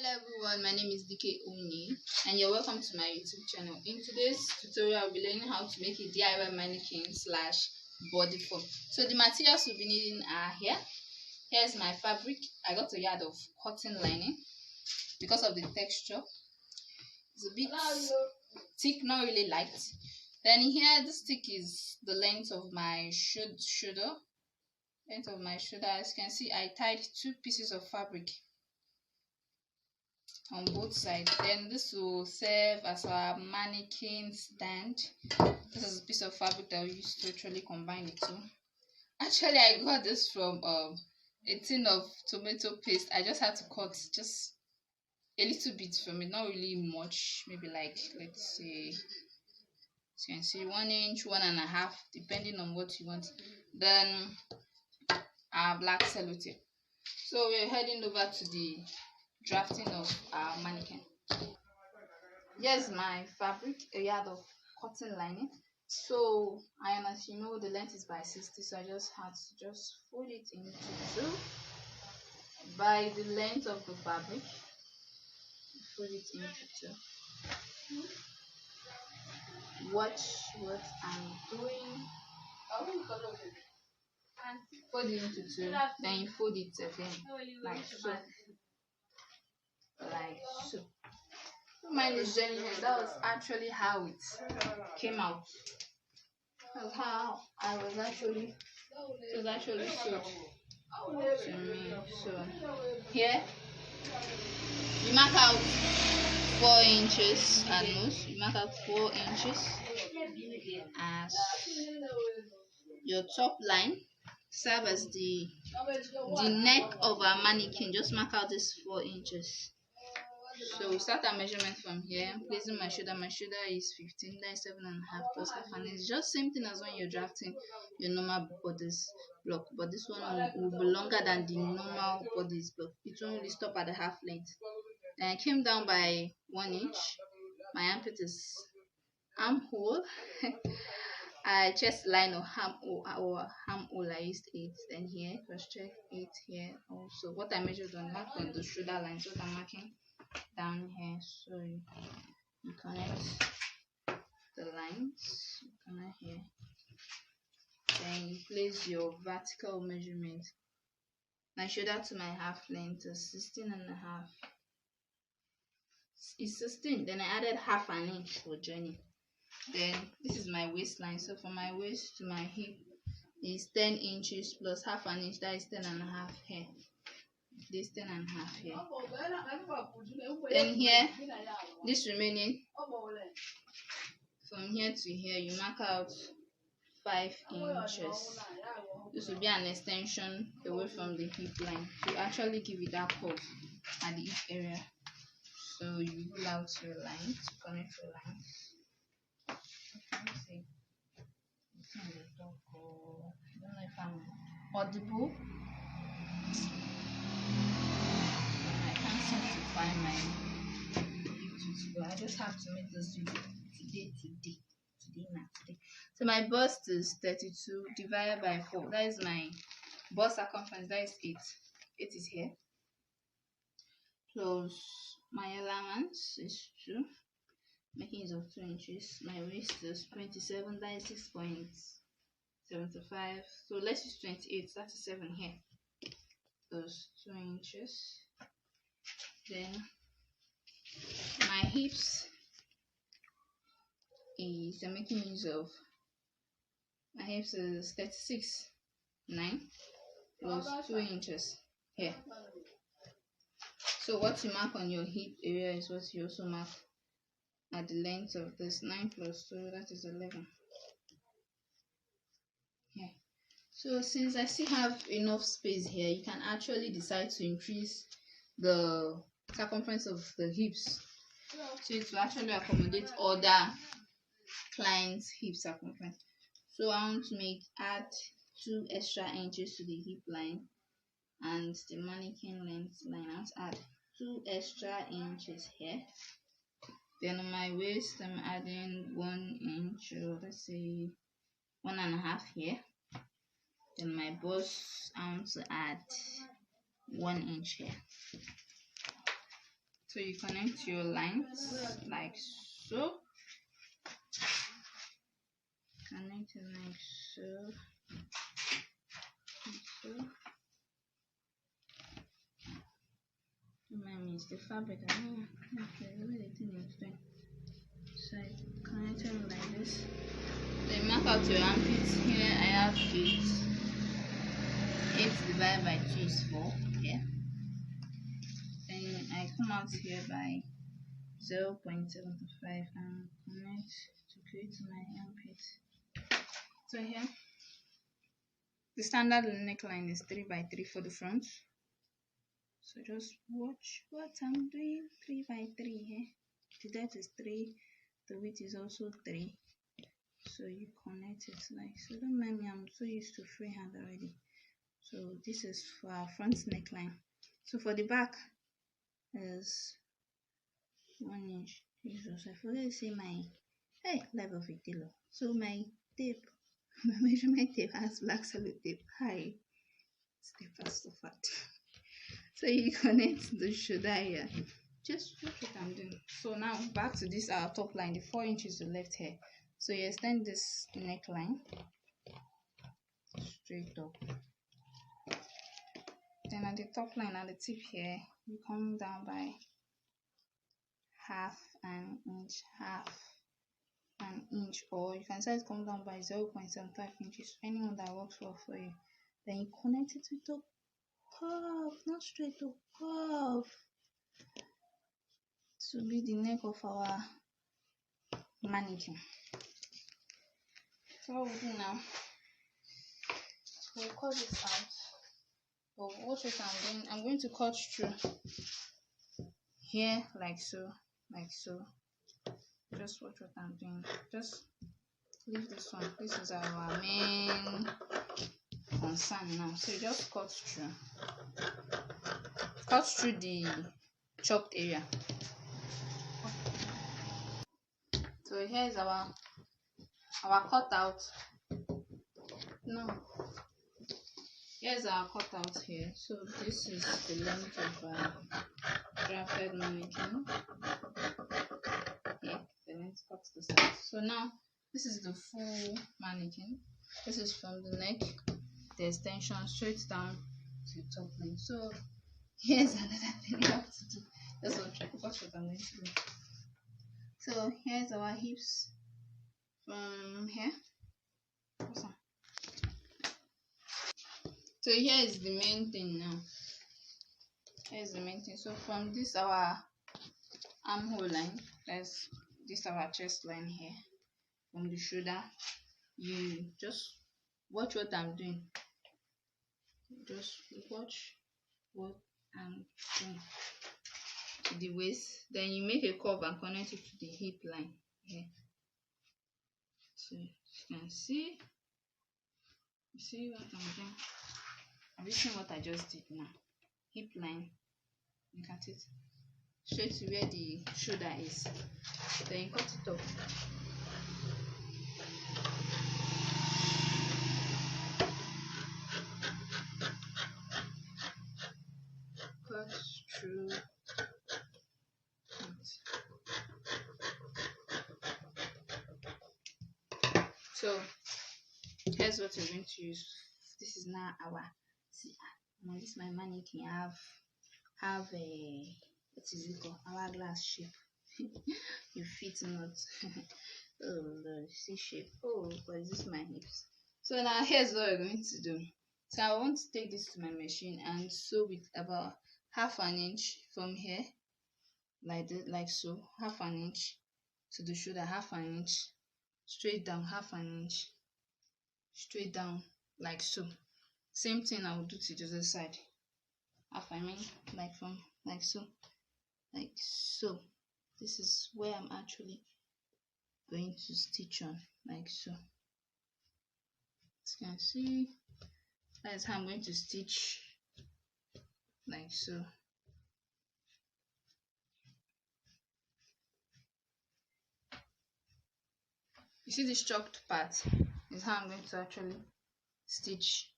Everyone, my name is DK Uni and you're welcome to my YouTube channel. In today's tutorial, I'll be learning how to make a DIY mannequin slash body form. So the materials we'll be needing are here. Here's my fabric. I got a yard of cotton lining because of the texture. It's a bit thick, not really light. Then here, this stick is the length of my shoulder. Length of my shoulder. As you can see, I tied 2 pieces of fabric on both sides. Then this will serve as our mannequin stand. This is a piece of fabric that we use to actually combine the two. Actually, I got this from a tin of tomato paste. I just had to cut just a little bit from it, not really much, maybe like, let's say, as you can see, 1 inch, 1.5, depending on what you want. Then our black sellotape. So we're heading over to the drafting of our mannequin. Here's my fabric, a yard of cotton lining. So iron, as you know, the length is by 60, so I just had to fold it into 2 by the length of the fabric. Fold it into 2. Watch what I'm doing. Fold it into 2, then you fold it again like so. Like so. Mine is jelly hair. That was actually how it came out. That's how I was actually sewed to me. So here you mark out 4 inches at most. You mark out 4 inches as your top line. Serve as the neck of our mannequin. Just mark out this 4 inches. So we start our measurement from here. I'm placing my shoulder. My shoulder is 15, then 7.5 plus half an inch. Just same thing as when you're drafting your normal bodice block, but this one will be longer than the normal bodice block. It won't really stop at the half length. Then I came down by 1 inch. My armpit is armhole. Chest line or armhole, I used 8. Then here, cross check 8 here also. What I measured on the shoulder line, so I'm marking down here. So you connect the lines, you connect here. Then you place your vertical measurement. My shoulder to my half length is 16.5. It's 16. Then I added half an inch for joining. Then this is my waistline. So from my waist to my hip is 10 inches plus half an inch. That is 10.5 here. This 10.5 here. Then here, this remaining from here to here, you mark out 5 inches. This will be an extension away from the hip line to actually give it that curve at the hip area. So you pull out your lines, connect your lines. I don't know if I'm audible. I can't seem to find my YouTube. I just have to make this video today. So my bust is 32 divided by 4. That is my bust circumference. That is 8. 8 is here. Plus my allowance is 2. Making use of 2 inches. My waist is 27. That is 6.75. So let's use 28. That's 7 here. Those 2 inches. Then my hips is, I'm making use of, my hips is 36.9 plus 2 inches here. So what you mark on your hip area is what you also mark at the length of this. 9 plus 2, that is 11 here. So since I still have enough space here, you can actually decide to increase the circumference of the hips so it will actually accommodate other clients' hip circumference. So I want to add 2 extra inches to the hip line and the mannequin length line. I want to add 2 extra inches here. Then on my waist, I'm adding 1 inch, or let's say 1.5 here. Then my bust, I want to add 1 inch here. So you connect your lines like so. Connect it like so. So. Mine is the fabric. Okay, the way the thing is doing. So I connect it like this. Then mark out your armpits. Here I have 8. 8 divided by 2 is 4. Yeah. Then I come out here by 0.75 and connect to create my armpit. So here, the standard neckline is 3 by 3 for the front. So just watch what I'm doing. 3 by 3 here. The depth is 3. The width is also 3. So you connect it like so. Don't mind me, I'm so used to freehand already. So this is for our front neckline. So for the back is 1 inch. Jesus, I forgot to say my level of tailor. So my tape, my measurement tape has black sellotape. Hi, step fast so fat. So you connect the shoulder here. Just watch what I'm doing. So now back to this our top line, the 4 inches to left here. So you extend this neckline straight up. Then at the top line, at the tip here, you come down by half an inch, or you can say it come down by 0.75 inches, anyone that works well for you. Then you connect it with a curve, not straight, a curve, to be the neck of our mannequin. So what we'll do now, we'll cut this out. But watch what I'm doing. I'm going to cut through here like so. Just watch what I'm doing. Just leave this one. This is our main concern now. So you just cut through the chopped area. So here's our cutout. No. Here's our cutout here. So this is the length of our drafted mannequin. Yeah, the length cut to the side. So now this is the full mannequin. This is from the neck, the extension straight down to the top line. So here's another thing you have to do. That's what I'm going to do. So here's our hips from here. Awesome. So here is the main thing now. Here's the main thing. So from this our armhole line, that's this our chest line here. From the shoulder, you just watch what I'm doing. Just watch what I'm doing to the waist. Then you make a curve and connect it to the hip line here. So you can see. You see what I'm doing? Have you seen what I just did now? Hip line, look at it, straight to where the shoulder is. Then you cut it off. Cut through it. So here's what we're going to use. This is now our this is my mannequin. I have a what is it called? Hourglass shape. You fit not. Oh Lord, see shape. Oh, but is this my hips? So now here's what we're going to do. So I want to take this to my machine and sew with about half an inch from here, like this, like so, half an inch to the shoulder, half an inch straight down, half an inch straight down, like so. Same thing I will do to the other side. Half an inch, like from like so, like so. This is where I'm actually going to stitch on, like so. As you can see, that's how I'm going to stitch, like so. You see this chalked part is how I'm going to actually stitch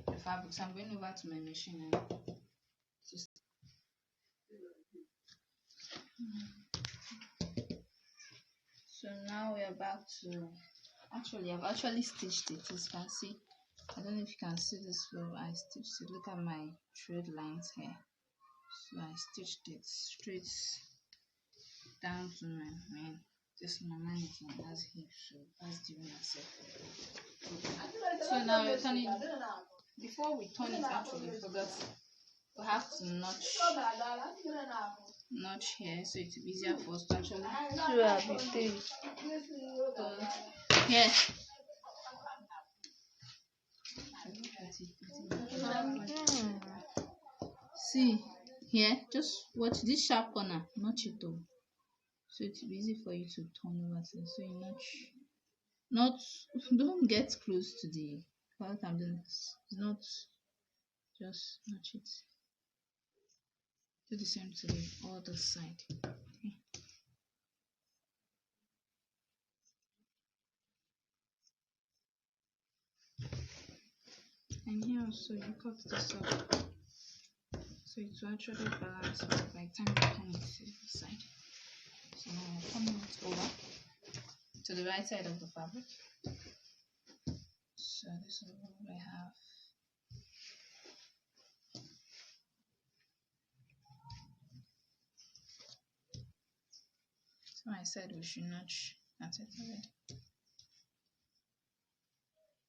the fabric. So I'm going over to my machine and So now we are back to, actually I've actually stitched it, as you can see. I don't know if you can see this well. I stitched it. Look at my thread lines here. So I stitched it straight down to my main. This my mannequin has hips, so that's the one I said. So now we're turning. Before we turn it, actually, we forgot. We have to notch here, so it's easier for us to actually. So here. See here, just watch this sharp corner, notch it all. So it's easy for you to turn over to. So you notch, not don't get close to the what I'm doing. It's not, just notch it. Do the same to the other side. Okay. And here also you cut this off, so it will actually balance by the time you turn it to the side. So now I'm turning it over to the right side of the fabric. So this is what we have. So I said we should notch at it already.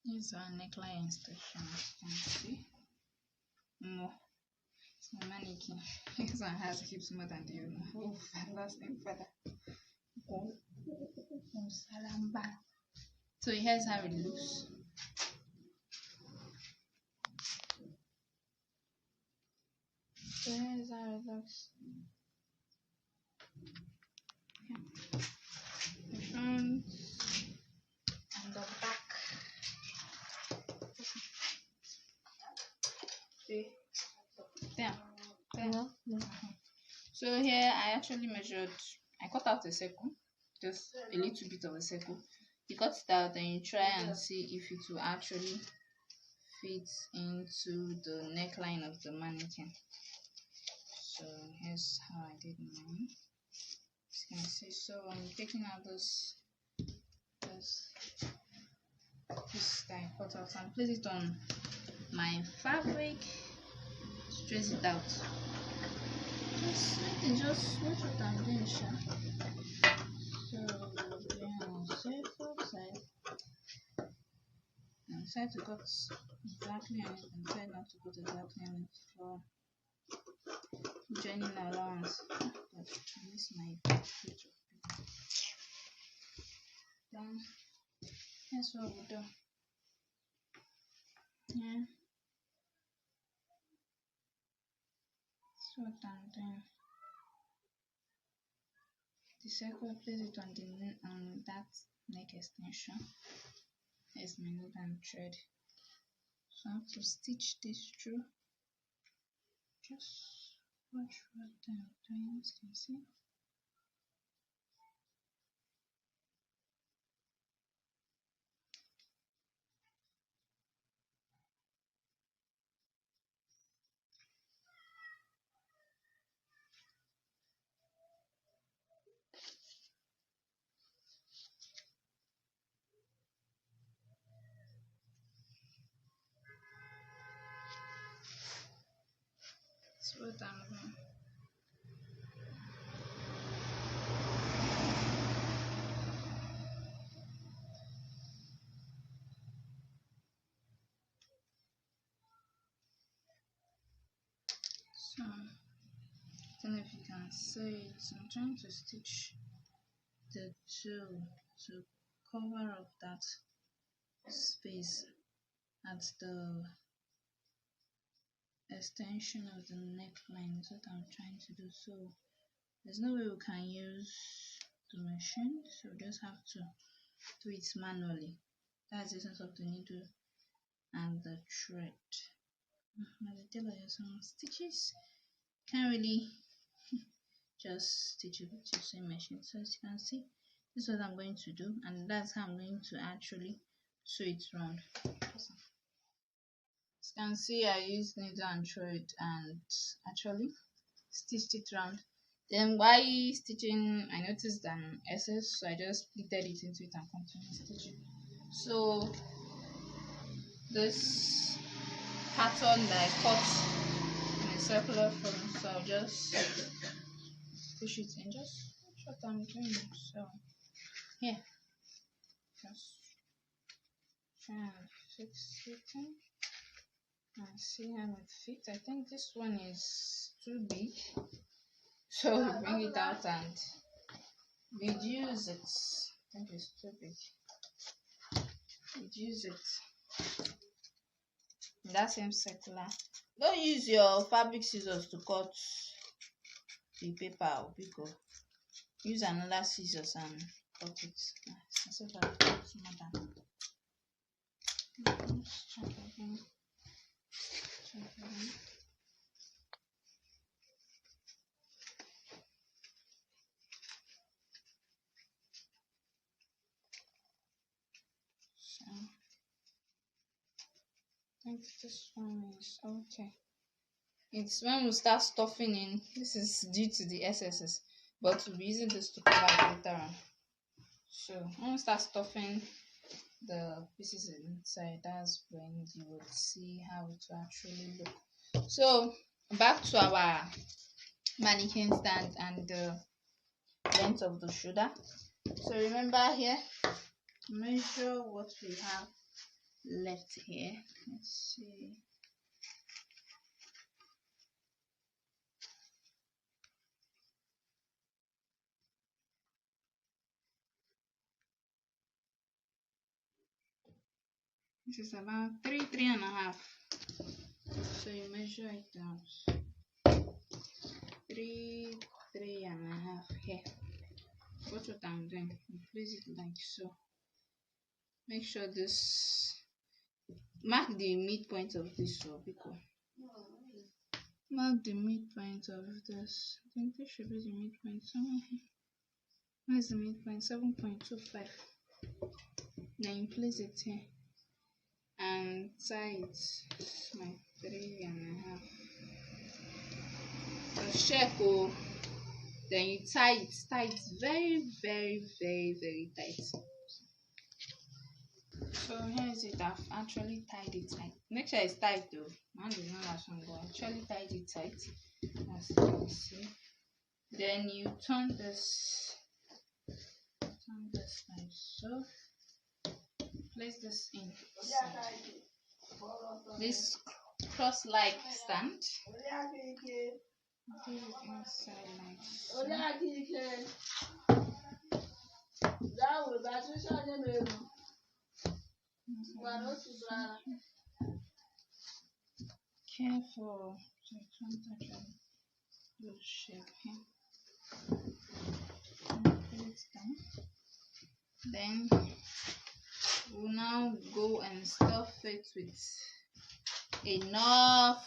These are neckline instructions. You can see more. It's my mannequin. This one has hips more than the other. Oh, last thing further. Oh, salamba. So here's how it looks. So here's how it looks. Yeah. The front and the back. See? There. So here I actually measured, I cut out a circle, just a little bit of a circle. You cut it out and you try and see if it will actually fit into the neckline of the mannequin. So here's how I did mine. As you can see, so I'm taking out this that I cut out and place it on my fabric. Trace it out. Just watch what I'm doing, sure. So on circle side, and try to cut exactly on it, and try not to cut exactly on it for joining allowance. But I miss my picture. Then that's what we do. Yeah. That's what I'm doing. The circle, place it on that neck extension. There's my needle and thread. So I have to stitch this through. Just watch what I'm doing, as you can see. That's what I'm doing. So I don't know if you can see it. So I'm trying to stitch the two to cover up that space at the extension of the neckline. That's what I'm trying to do. So there's no way we can use the machine, so we just have to do it manually. That's the essence of the needle and the thread. As a tailor, some stitches can't really just stitch it with the same machine. So as you can see, this is what I'm going to do, and that's how I'm going to actually sew it round. As you can see, I used needle and thread and actually stitched it round. Then while stitching, I noticed an excess, so I just pleated it into it and continued stitching. So this pattern that I cut in a circular form, so I'll just push it in. Just what I'm doing. So here, just try and fix it in and see how it fits. I think this one is too big, so we bring it out and reduce it. I think it's too big. Reduce it in that same circular. Don't use your fabric scissors to cut the paper or pico. Use another scissors and cut it. So far, it's more than. Let's check again. Check again. So I think this one is okay. It's when we start stuffing in. This is due to the excesses, but we'll be using this to cover it later on. So when we start stuffing the pieces inside, that's when you would see how it will actually look. So back to our mannequin stand and the length of the shoulder. So remember here, measure what we have left here. Let's see. This is about 3.5. So you measure it out. 3.5 here. Watch what I'm doing. You place it like so. Make sure this, mark the midpoint of this so because mark the midpoint of this. I think this should be the midpoint somewhere here. Where's the midpoint? 7.25. Then you place it here and tie it like 3.5. So check. Oh, then you tie it very tight. So here is it. I've actually tied it tight. Make sure it's tight though. Mine is not as long, but I actually tied it tight, as you can see. Then you turn this like so. Place this in this cross-like stand. Put it inside like so. Careful, so it won't actually lose shape here. Put it down. Then we'll now go and stuff it with enough.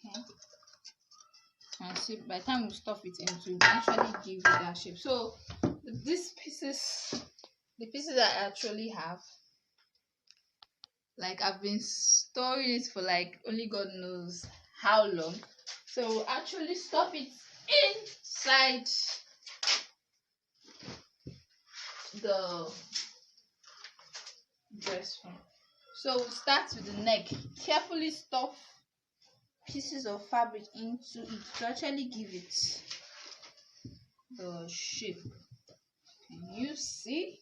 Okay. And see, by the time we stuff it in, to actually give it that shape. So these pieces, the pieces I actually have, like I've been storing it for like only God knows how long. So we'll actually stuff it inside the dress form. So we'll start with the neck. Carefully stuff pieces of fabric into it to actually give it the shape. Can you see?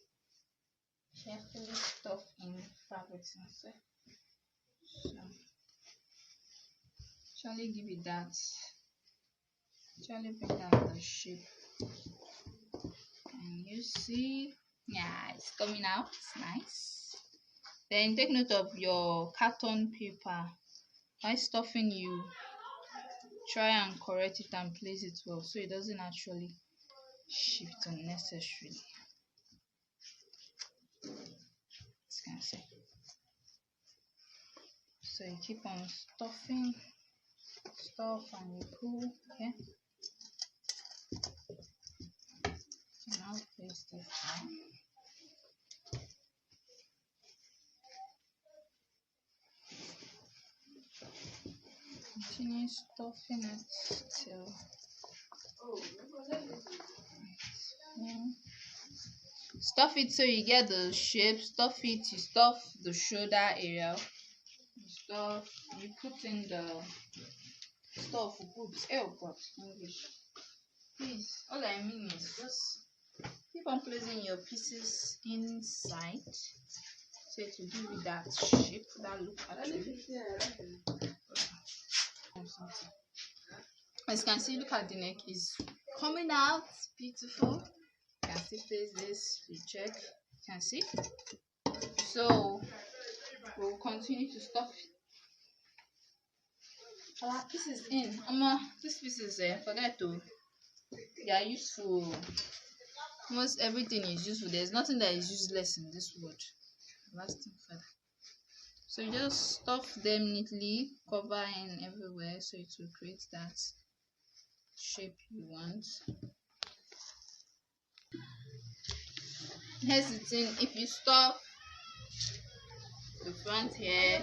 Carefully stuff in fabrics inside. So actually give it that. Actually bring out the shape. Can you see? Yeah, it's coming out. It's nice. Then take note of your carton paper. By stuffing, you try and correct it and place it well so it doesn't actually shift unnecessarily. As you can see. So you keep on stuffing stuff and you pull. Okay. Now place this down. Continue stuffing it till Stuff it so you get the shape. Stuff it, you stuff the shoulder area. Stuff, you put in the stuff for boobs. Oh god, English. Please, all I mean is just keep on placing your pieces inside so to give you that shape, that look actually. As you can see, look at the neck is coming out beautiful. You can still place this, you check, you can see. So we'll continue to stuff our pieces in. This pieces forget to, they are useful. Almost everything is useful. There's nothing that is useless in this world. Lasting further. So you just stuff them neatly, cover in everywhere so it will create that shape you want. Here's the thing, if you stuff the front here,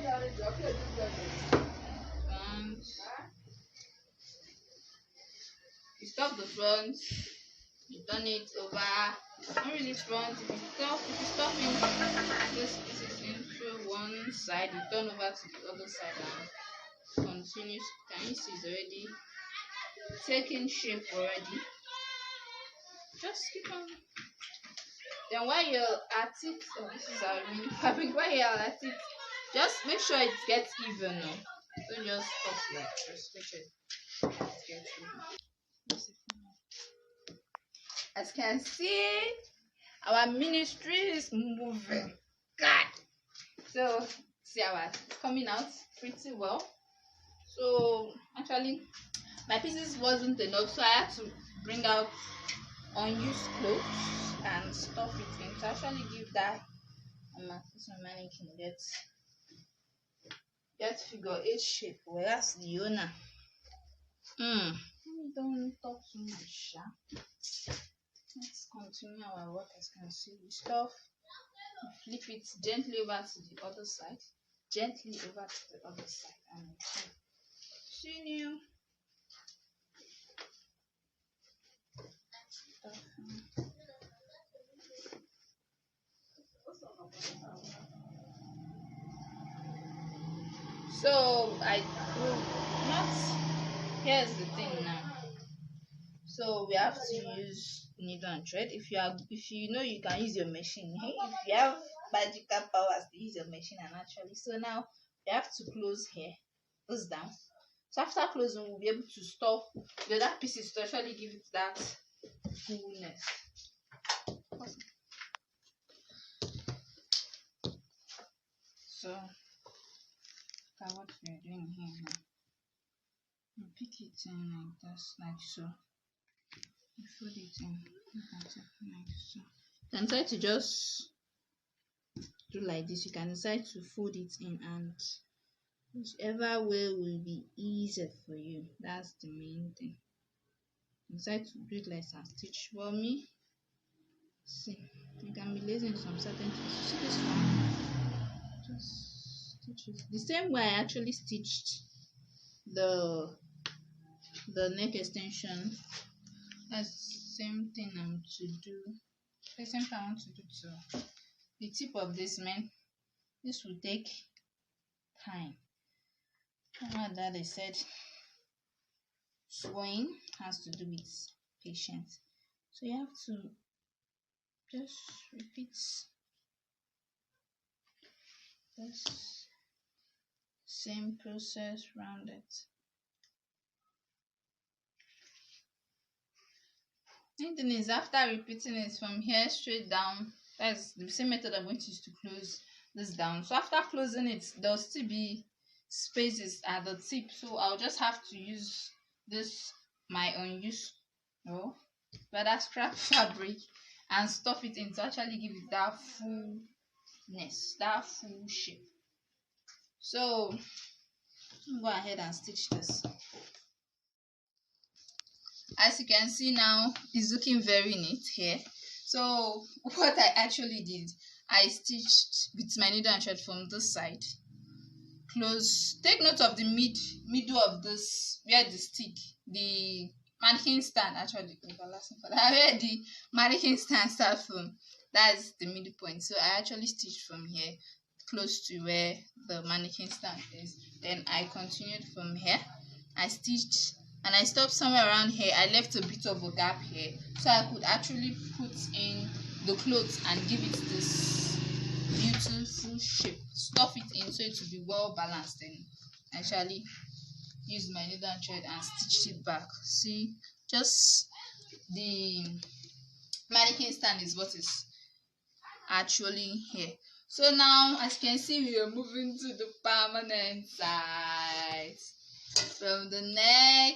you stuff the front, you turn it over, not really front. If you stuff in this pieces into one side, you turn over to the other side and continue. Can you see it's already taking shape already? Just keep on. Then while you're at it, this is our mini fabric. While you're at it, just make sure it gets even. Don't just stop like just make sure it gets even. As you can see, our ministry is moving. God. So see it's coming out pretty well. So actually my pieces wasn't enough, so I had to bring out unused clothes and stuff it in to actually give that mannequin get figure 8 shape. Whereas the owner don't talk too much. Let's continue our work. As you can see, we stuff, flip it gently over to the other side, and continue. So I will not. Here's the thing now. So we have to use needle and thread. If you know you can use your machine. If you have magical powers to use your machine and actually. So now we have to close here, this down. So after closing, we'll be able to stuff the other pieces to actually give it that fullness. So look at what we're doing here now. You pick it in like this, like so. You fold it in like so. You can try to just do like this. You can decide to fold it in, and whichever way will be easier for you. That's the main thing. You decide to do it like a stitch. For me, see, you can be lazy in some certain things. See this one? Just stitch it the same way I actually stitched the neck extension. That's the same thing I'm to do. The same thing I want to do to the tip of this man. This will take time. That they said sewing has to do with patience. So you have to just repeat this same process round it. The thing is, after repeating it from here straight down, that's the same method I'm going to use to close this down. So after closing it, there'll still be spaces at the tip, so I'll just have to use this my unused rather scrap fabric and stuff it in to actually give it that fullness, that full shape. So go ahead and stitch this. As you can see now, it's looking very neat here. So what I actually did, I stitched with my needle and thread from this side. Close. Take note of the middle of this, where the mannequin stand. Actually, I read the mannequin stand start from, that's the middle point. So I actually stitched from here close to where the mannequin stand is. Then I continued from here. I stitched and I stopped somewhere around here. I left a bit of a gap here so I could actually put in the clothes and give it this beautiful shape. Stuff it in so it will be well balanced, and actually use my needle and thread and stitched it back. See, just the mannequin stand is what is actually here. So now, as you can see, we are moving to the permanent side. From the neck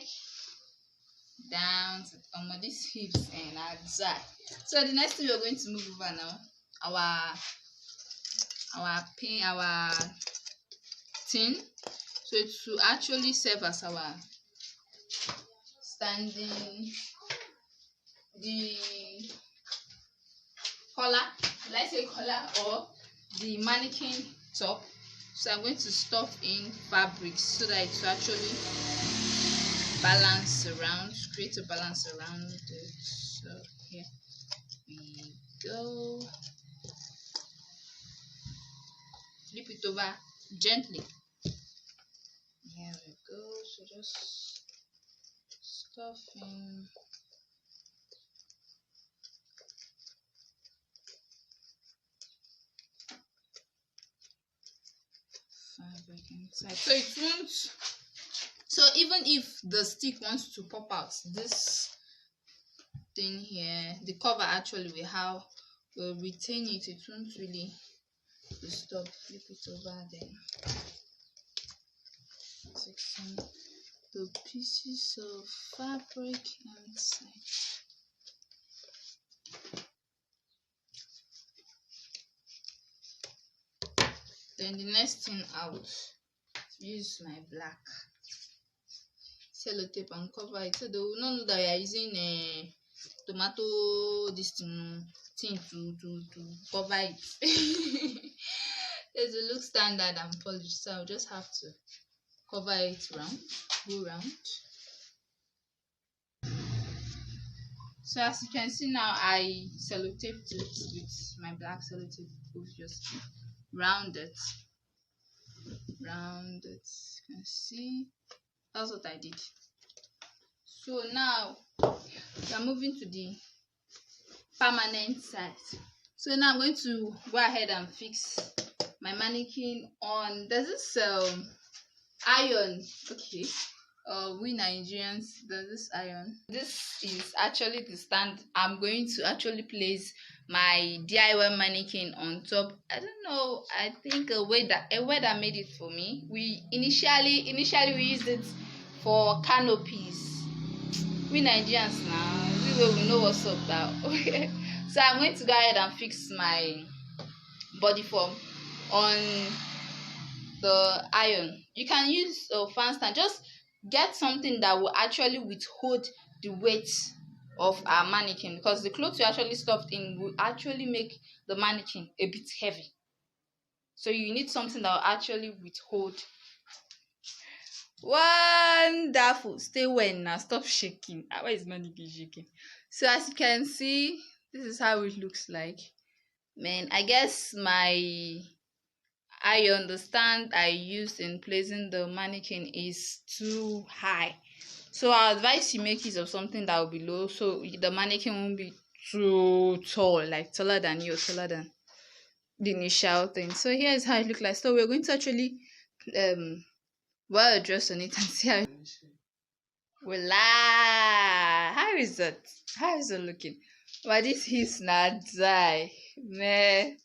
down to these hips and outside. So the next thing we are going to move over now, our tin. So it will actually serve as our standing, the collar, let's say collar, or the mannequin top. So I'm going to stuff in fabrics so that it will actually balance around, create a balance around it. So here we go. Flip it over gently. Here we go. So just stuff in fabric inside. So it won't. So even if the stick wants to pop out, this thing here, the cover actually will retain it. It won't really disturb. Flip it over then. Section the pieces of fabric inside. Then the next thing, I would use my black sellotape and cover it so they will not know that we are using a tomato thing to cover it. There's a look standard and polished, so I'll just have to cover it go round. So as you can see now, I sellotaped it with my black sellotape, just round it. You can see that's what I did. So now we are moving to the permanent side. So now I'm going to go ahead and fix my mannequin on. There's this iron. Okay, we Nigerians, there's this iron. This is actually the stand I'm going to actually place my DIY mannequin on top. I don't know, I think a welder made it for me. We initially we used it for canopies. We Nigerians now, we know what's up now. Okay, so I'm going to go ahead and fix my body form on the iron. You can use a fan stand. Just get something that will actually withhold the weight of our mannequin, because the clothes you actually stuffed in will actually make the mannequin a bit heavy. So you need something that will actually withhold. Wonderful. Stay well now. Stop shaking. Why is mannequin shaking? So as you can see, this is how it looks like. Man, I guess my iron, the stand I used in placing the mannequin, is too high. So I advise you make use of something that will be low, so the mannequin won't be too tall, like taller than you, taller than the initial thing. So here's how it looks like. So we're going to actually wear a dress on it and see how. Voila! How is it? How is it looking? But this hips not die, man.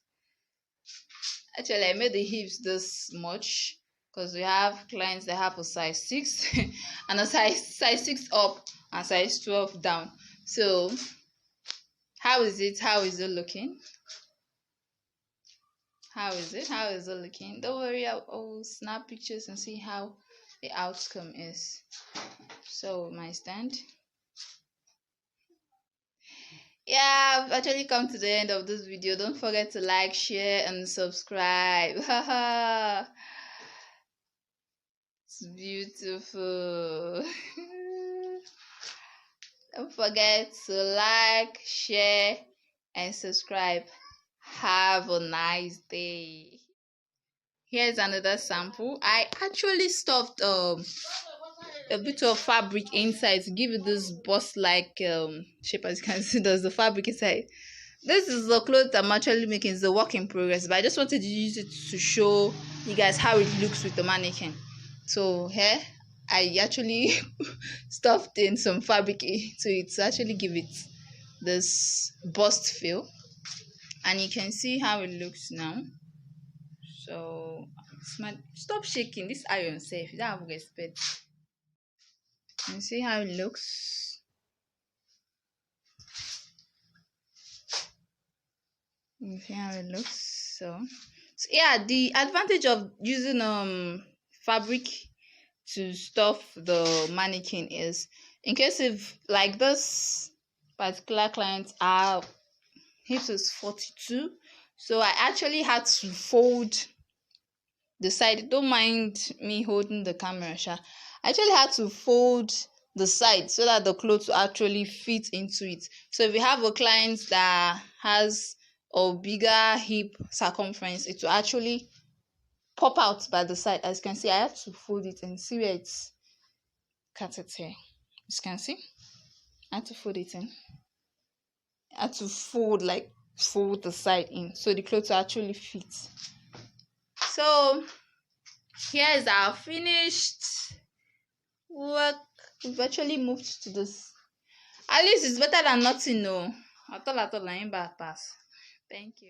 Actually, I made the hips this much because we have clients that have a size 6 and a size 6 up and size 12 down. So how is it looking? How is it looking? Don't worry, I'll snap pictures and see how the outcome is. So my stand, yeah, I've actually come to the end of this video. Don't forget to like, share and subscribe. It's beautiful. Don't forget to like, share, and subscribe. Have a nice day. Here's another sample. I actually stuffed a bit of fabric inside to give it this bust like shape. As you can see, there's the fabric inside. This is the clothes I'm actually making. It's a work in progress, but I just wanted to use it to show you guys how it looks with the mannequin. So here I actually stuffed in some fabric to it to actually give it this bust feel, and you can see how it looks now. So stop shaking this iron safe. You don't have respect. You see how it looks. You see how it looks. So yeah, the advantage of using fabric to stuff the mannequin is, in case if like this particular client, our hips is 42, so I actually had to fold the side. Don't mind me holding the camera, sha. I actually had to fold the side so that the clothes will actually fit into it. So if you have a client that has a bigger hip circumference, it will actually pop out by the side. As you can see, I have to fold it and see where it's cut it here. As you can see, I have to fold it in. I have to fold the side in so the clothes will actually fit. So here is our finished work. We've actually moved to this. At least it's better than nothing, no. At all, I ain't bad pass. Thank you.